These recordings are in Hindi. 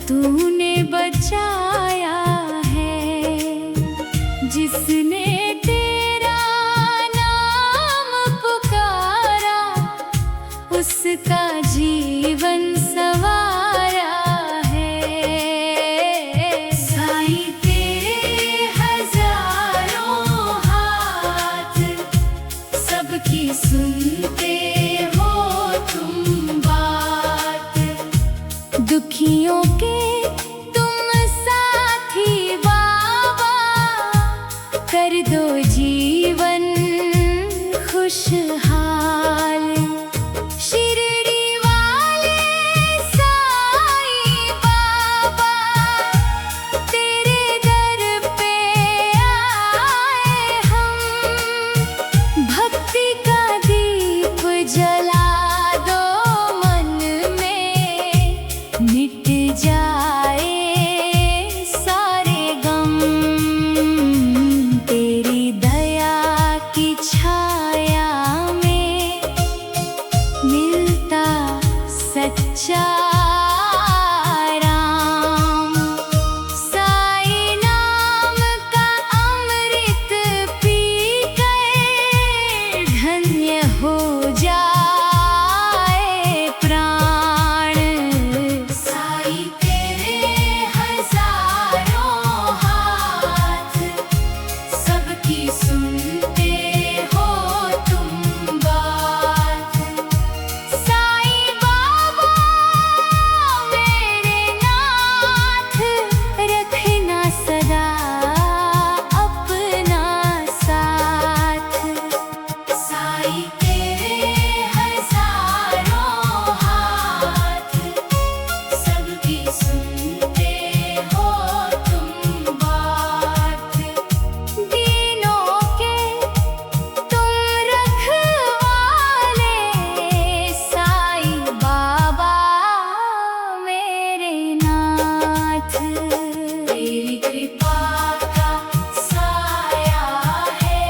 तूने बचाया है, जिसने तेरा नाम पुकारा उसका जीवन संवारा है। साईं तेरे हजारों हाथ, सबकी सुनते हो तुम बात। दुखियों के तुम साथी बाबा, कर दो जीवन खुशहाल। शिरडी वाले साईं बाबा, तेरे दर पे आए हम। भक्ति का दीप जला दो मन में, मिट जाए सारे गम। तेरी दया की छाया में मिलता सच्चा राम। साईं नाम का अमृत पीकर धन्य हो जाए प्राण। साईं तेरे हजारों हाथ, सबकी सुनते हो तुम बात। साईं बाबा मेरे नाथ, रखना सदा अपना साथ। साईं तेरे हजारों हाथ, सबकी सुनते हो तुम बात। दीनों के तुम रखवाले, साईं बाबा मेरे नाथ। तेरी कृपा का साया है,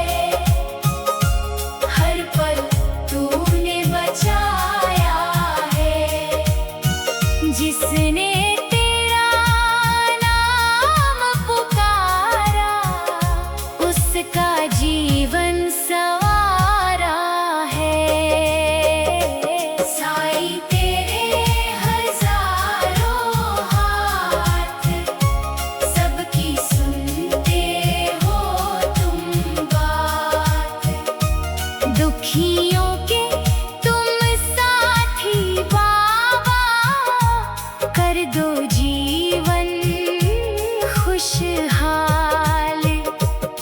हर पल तूने बचाया है। जिसने तेरा नाम पुकारा उसका जीवन संवारा है। साईं तेरे हजारों हाथ, सबकी सुनते हो तुम बात। दुखियों के तुम साथी बाबा, कर दो जीवन खुशहाल।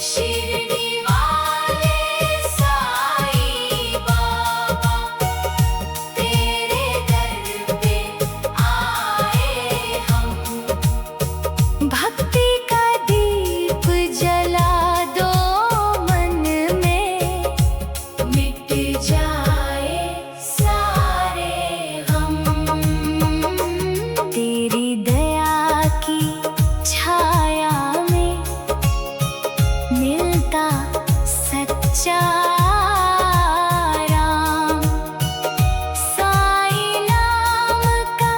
शिरडी वाले साईं बाबा, तेरे दर पे आए हम। भक्ति का दीप जला दो मन में, मिट जाए सारे गम। तेरी दया की छाया में मिलता सच्चा राम। साईं नाम का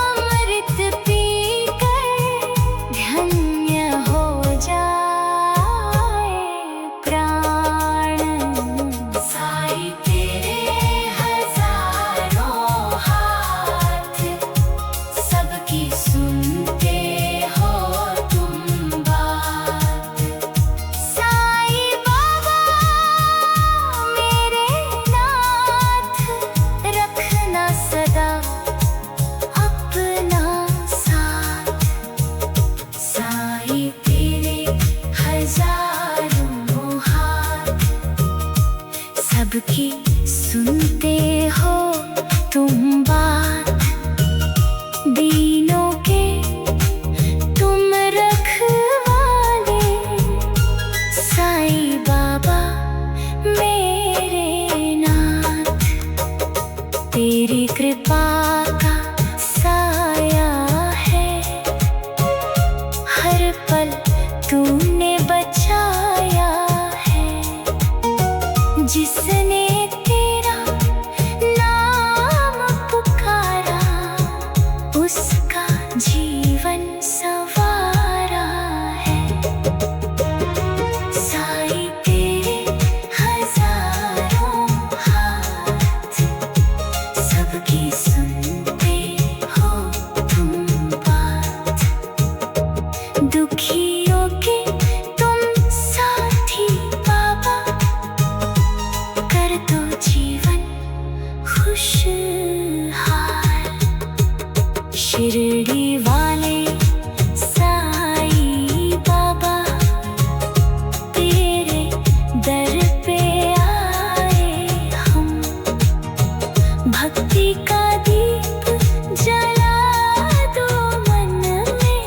अमृत पीकर धन्य हो जाए प्राण। साईं तेरे हजारों हाथ, सबकी सुनते हो तुम बात। साईं बाबा मेरे नाथ, रखना सदा अपना साथ। साईं तेरे हजारों हाथ, सबकी सुनते हो तुम बात। दीनों के तुम रखवाले, साईं बाबा मेरे नाथ। तेरी कृपा का साया है, हर पल तूने बचाया है। जिसने वाले साईं बाबा, तेरे दर पे आए हम। भक्ति का दीप जला दो मन में,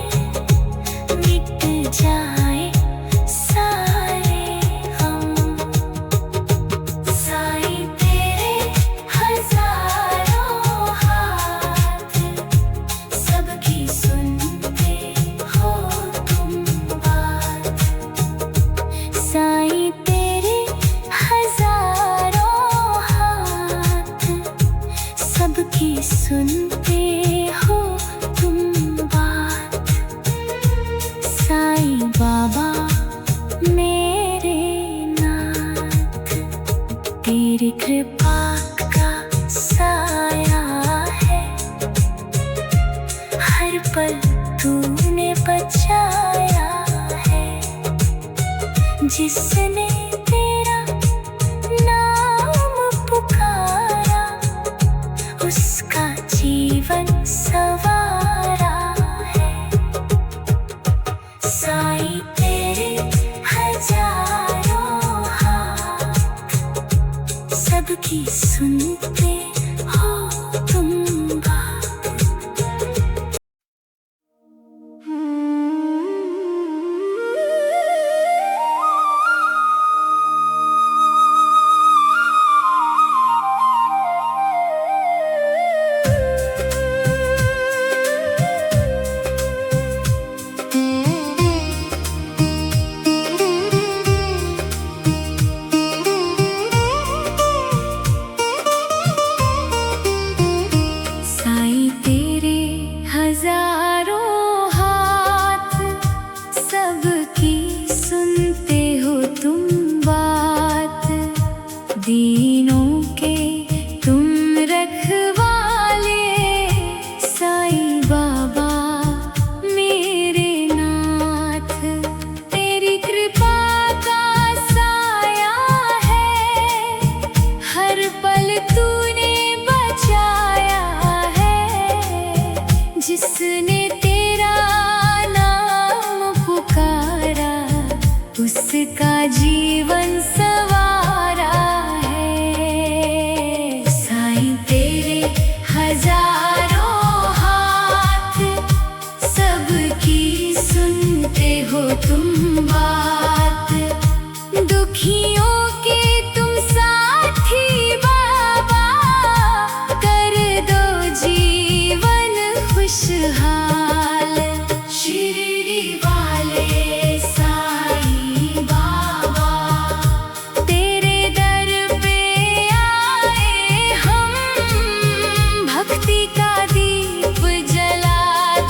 मिट जाए सारे हम। साईं तेरे हजारों हाथ, सबकी सुनते हो तुम बात। साईं तेरे हजारों हाथ, सबकी सुनते हो तुम बात। साईं बाबा मेरे नाथ, तेरी कृपा का साया है। हर पल तूने बचाया है। जिसने तेरा नाम पुकारा, उसका जीवन संवारा है। साईं तेरे हजारों हाथ, सबकी सुनते हो तुम बात। साईं तेरे हजारों हाथ, सबकी सुनते हो तुम बात। दीनों के तुम रखवाले, साईं बाबा मेरे नाथ। तेरी कृपा का साया है। हर पल तूने बचाया है। जिसने तेरा नाम पुकारा, उसका जीवन संवारा है। साईं तेरे हजारों हाथ, सबकी सुनते हो तुम बात। दुखियों के तुम साथी बाबा, कर दो जीवन खुशहाल। शिरडी वाले साईं बाबा, तेरे दर पे आए हम। भक्ति का दीप जला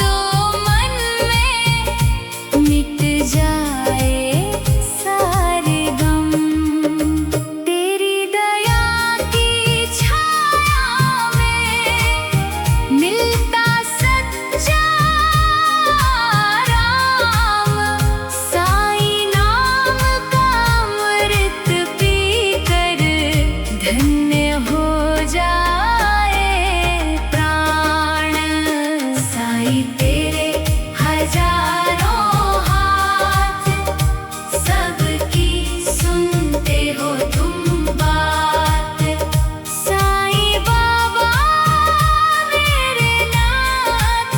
दो मन में, मिट जाए सारे गम। तेरी दया की छाया में मिलता सच्चा राम। साईं नाम का अमृत पीकर, धन्य हो जाए प्राण। साईं तेरे हजारों हाथ, सबकी सुनते हो तुम बात। साईं बाबा मेरे नाथ,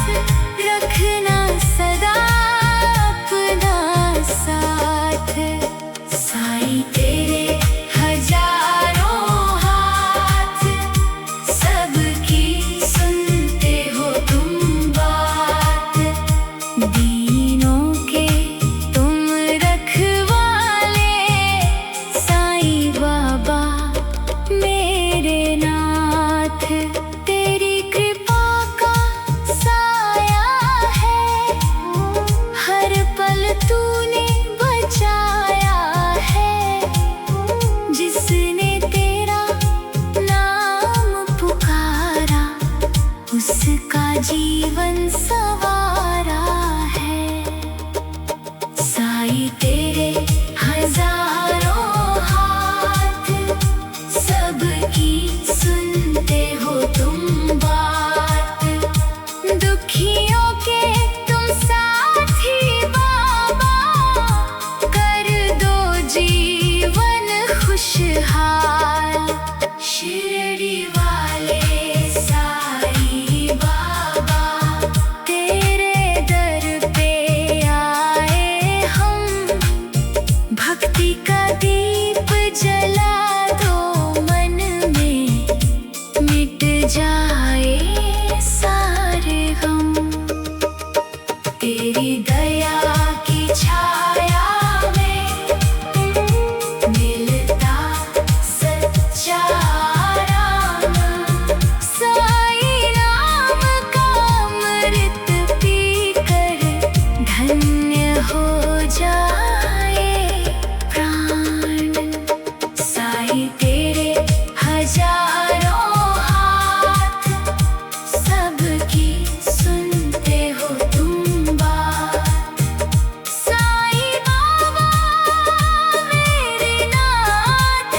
रखना सदा अपना साथ। साईं तेरे हजारों हाथ, सबकी सुनते हो तुम बात। तेरी दया की छाया में मिलता सच्चा आराम। साई राम का अमृत पीकर धन्य हो जाए प्राण। साई तेरे हजारों हाथ सबकी सुनते हो तुम बात। साई बाबा मेरे नाथ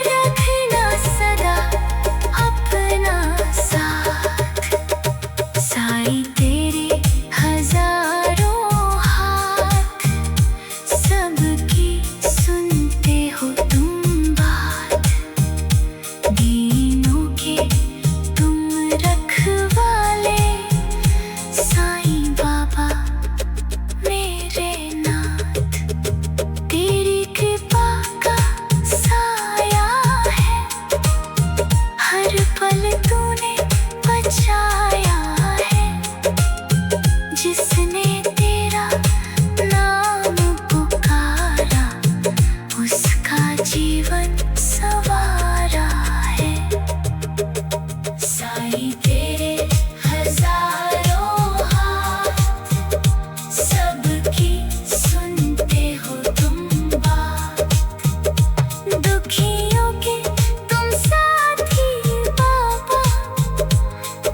रखना सदा अपना साथ। साई तेरे हजारों हाथ सबकी सुनते हो तुम बात। दीनों के तुम रखवाले साई बाबा मेरे नाथ। तेरी कृपा का साया है हर पल तूने बचाया है। जिसने तेरा नाम पुकारा उसका जीवन संवारा है। साई तेरे हजारों हाथ सबकी सुनते हो तुम बात। दुखियों के तुम साथी बाबा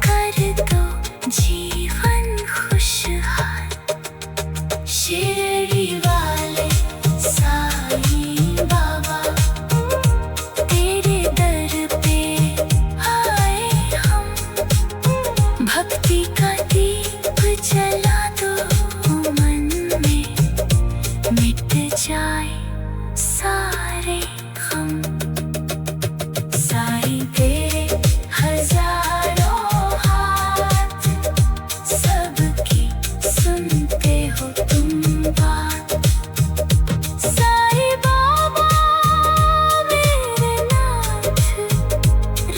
कर दो जीवन खुशहाल। शिरडी वाले साई बाबा तेरे दर पे आए हम। भक्ति का दीप जला दो मन में मिट जाए सारे गम। साई तेरे हजारों हाथ सबकी सुनते हो तुम बात। साई बाबा मेरे नाथ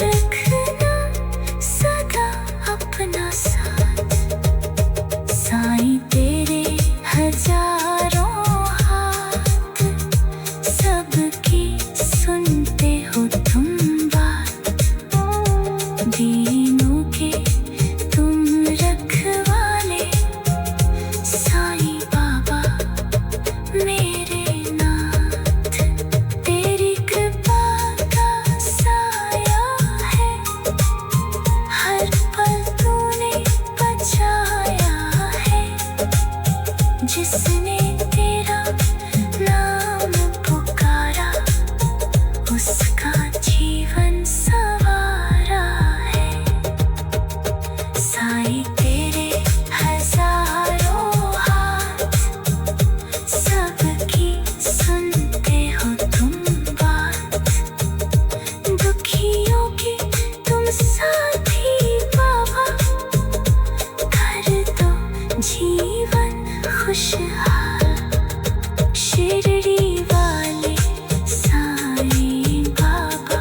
रखना सदा अपना साथ। साई तेरे हजारों हाथ सबकी सुनते हो तुम बात। दीनों के तुम रखवाले साई बाबा मेरे नाथ। तेरी कृपा का साया है हर पल तूने बचाया है। जिसने तेरा नाम पुकारा उसका जीवन संवारा है। साई तेरे हजारों हाथ सबकी सुनते हो तुम बात। दुखियों के तुम साथी बाबा कर दो जीवन खुशहाल। शिरडी वाले साई बाबा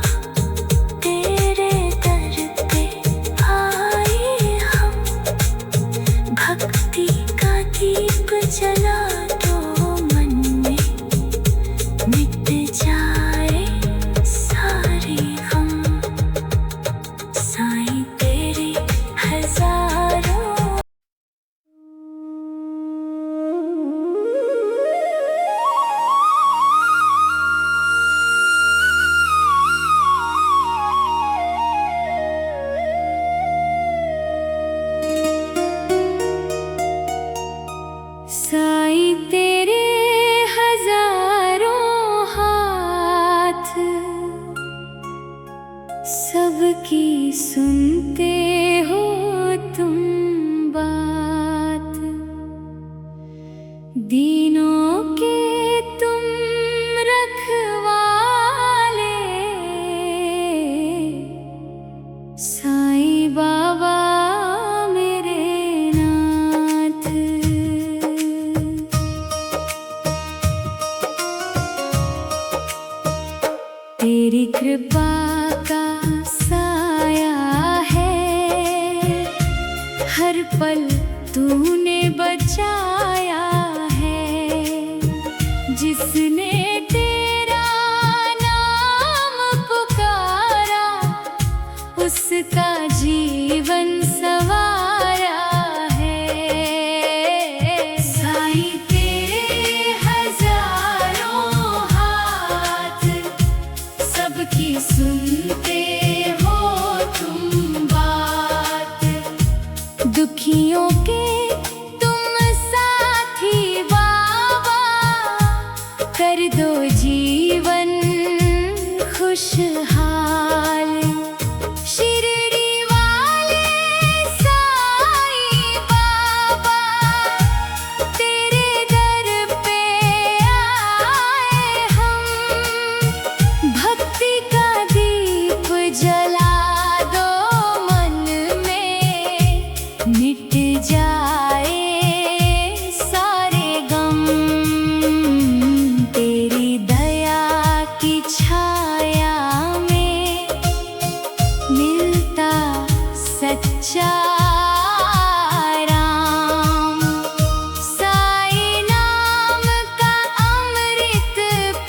तेरे दर पे आए हम। भक्ति का दीप जला दो मन में मिट जाए सारे गम। साई तेरे हजारों साई तेरे हजारों हाथ सबकी सुनते हो तुम बात। दीनों के तुम रखवाले साई बाबा मेरे नाथ। तेरी कृपा का साया है हर पल तूने बचाया है, जिसने तेरा नाम पुकारा उसका जीवन संवारा है। साईं तेरे हजारों हाथ, सबकी सुनते हो तुम बात। दुखियों के तुम साथी बाबा, कर दो जीवन खुशहाल। शिरडी वाले साईं बाबा, तेरे दर पे आए हम। भक्ति का दीप जला दो मन में, मिट जाए सारे गम। तेरी दया की छाया में मिलता सच्चा राम। साईं नाम का अमृत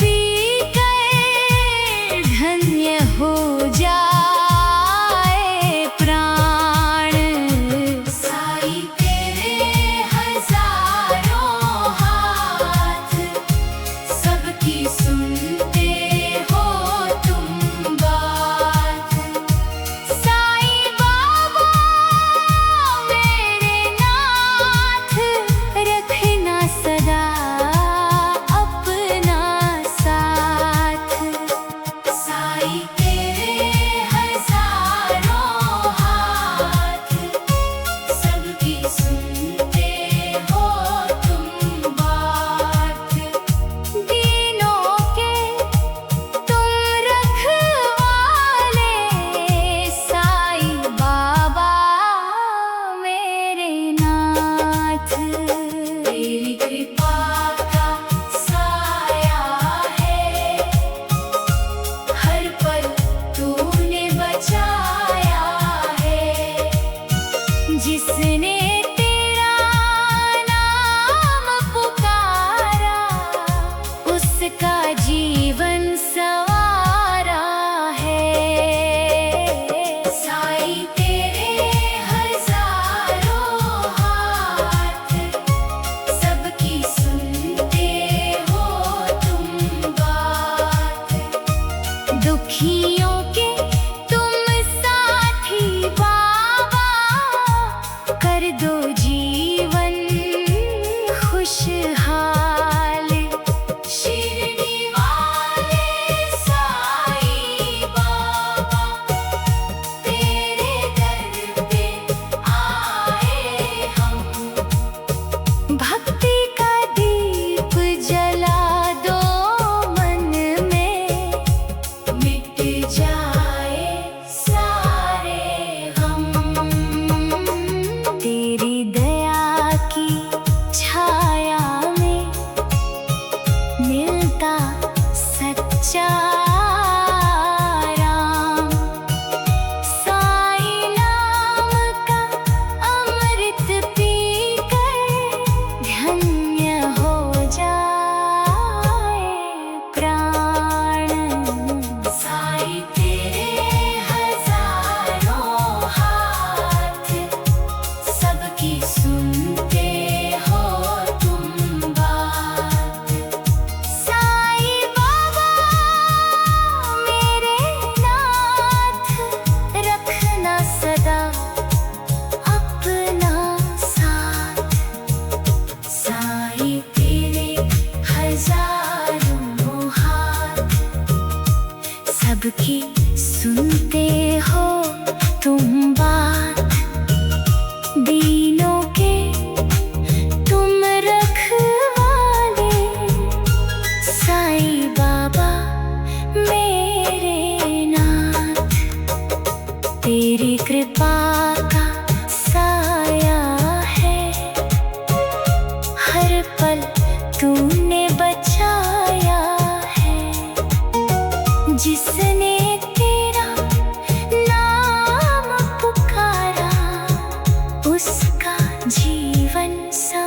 पी कर धन्य हो जाए प्राण। साईं तेरे हजारों हाथ, सबकी सुनते हो तुम बात। साईं बाबा मेरे नाथ, रखना सदा अपना साथ। साईं तेरे हजारों हाथ, सबकी सुनते हो तुम बात। दीनों के तुम रखवाले, साईं बाबा मेरे नाथ। तेरी कृपा का साया है, हर पल तूने बचाया है। जिसने तेरा नाम पुकारा उसका जीवन संवारा है। साईं तेरे हजारों हाथ, सबकी सुनते हो तुम बात। दुखियों के तुम साथी बाबा, कर दो जीवन खुशहाल। शिरडी वाले साईं बाबा, तेरे दर पे आए हम। भक्ति का दीप जला दो मन में, मिट जाए सारे गम। तेरी दया की छाया में मिलता सच्चा राम। साईं नाम का अमृत पी कर धन्य हो जाए प्राण। साईं तेरे हजारों हाथ, सबकी सुनते हो तुम बात। साईं बाबा मेरे नाथ, रखना सदा अपना साथ। साईं तेरे हजारों हाथ, सबकी सुनते हो तुम बात। दीनों के तुम रखवाले, साईं बाबा मेरे नाथ। तेरी कृपा का साया है, हर पल तूने बचाया है। जिसने तेरा नाम पुकारा उसका जीवन सा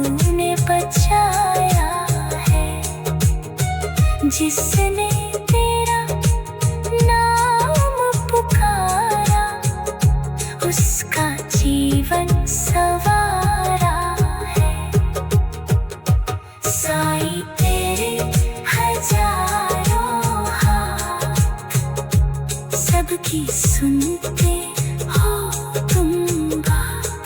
तूने बचाया है, जिसने तेरा नाम पुकारा उसका जीवन संवारा है। साईं तेरे हजारों हाथ, सबकी सुनते हो तुम बात।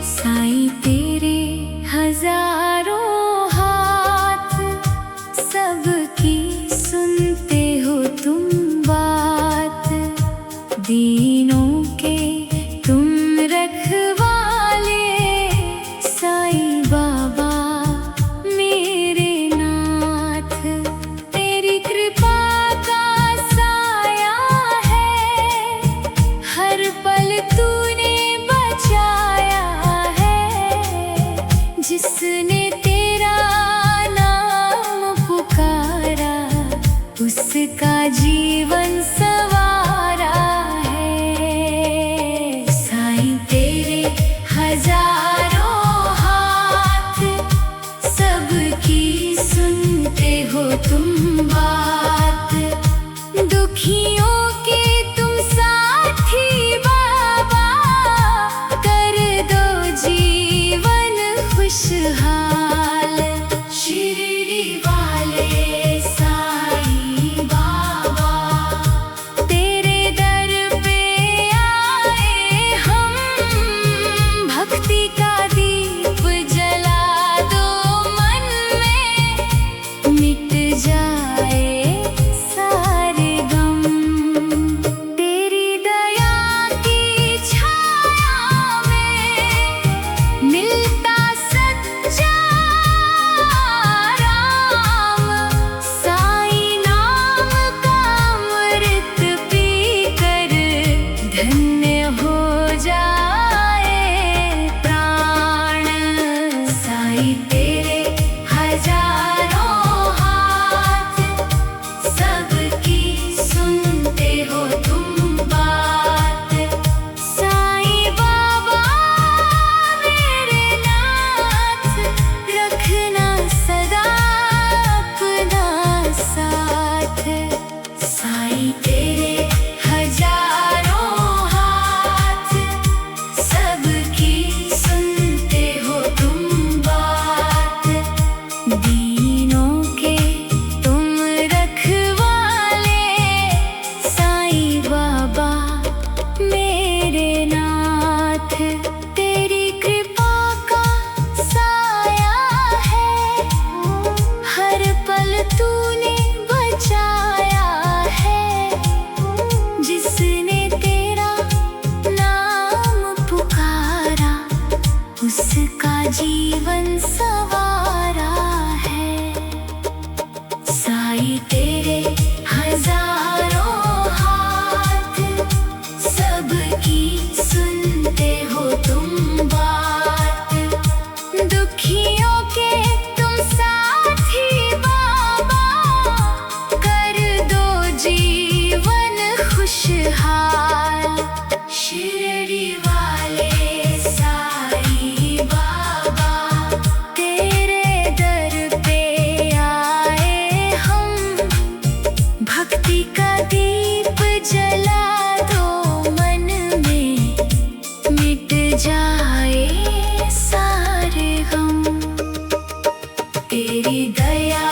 साईं तेरे हजारों हाथ, सबकी सुनते हो तुम बात। दीनों के तुम रखवाले, साईं बाबा मेरे नाथ। तेरी कृपा का साया है, हर पल तूने बचाया है, जिसने तेरा नाम पुकारा उसका जीवन संवारा है। साईं तेरे हजारों हाथ, सबकी सुनते हो तुम बात। दुखियों के तुम साथी बाबा, कर दो जीवन खुशहाल। शिरडी वाले साईं बाबा, तेरे दर पे आए हम। भक्ति का दीप जला दो मन में, मिट जाए सारे गम। तेरी दया की छाया में मिलता सच्चा राम। साईं नाम का अमृत पीकर धन्य हो जाए प्राण। साईं तेरे हजारों हाथ, सबकी सुनते हो तुम बात। साईं बाबा मेरे नाथ, रखना सदा अपना साथ। साईं तेरे हजारों हाथ, सबकी सुनते हो तुम बात। दीनों के तुम रखवाले, साईं बाबा मेरे नाथ। तेरी कृपा का साया है, हर पल तूने बचाया है, जिसने तेरा नाम पुकारा उसका जीवन संवारा है। साईं तेरे हजारों हाथ, सबकी सुनते हो तुम बात। दुखियों के तुम साथी बाबा, कर दो जीवन खुशहाल। शिरडी वाले साईं बाबा, तेरे दर पे आए हम। भक्ति का दीप जला दो मन में, मिट जाए सारे गम। तेरी दया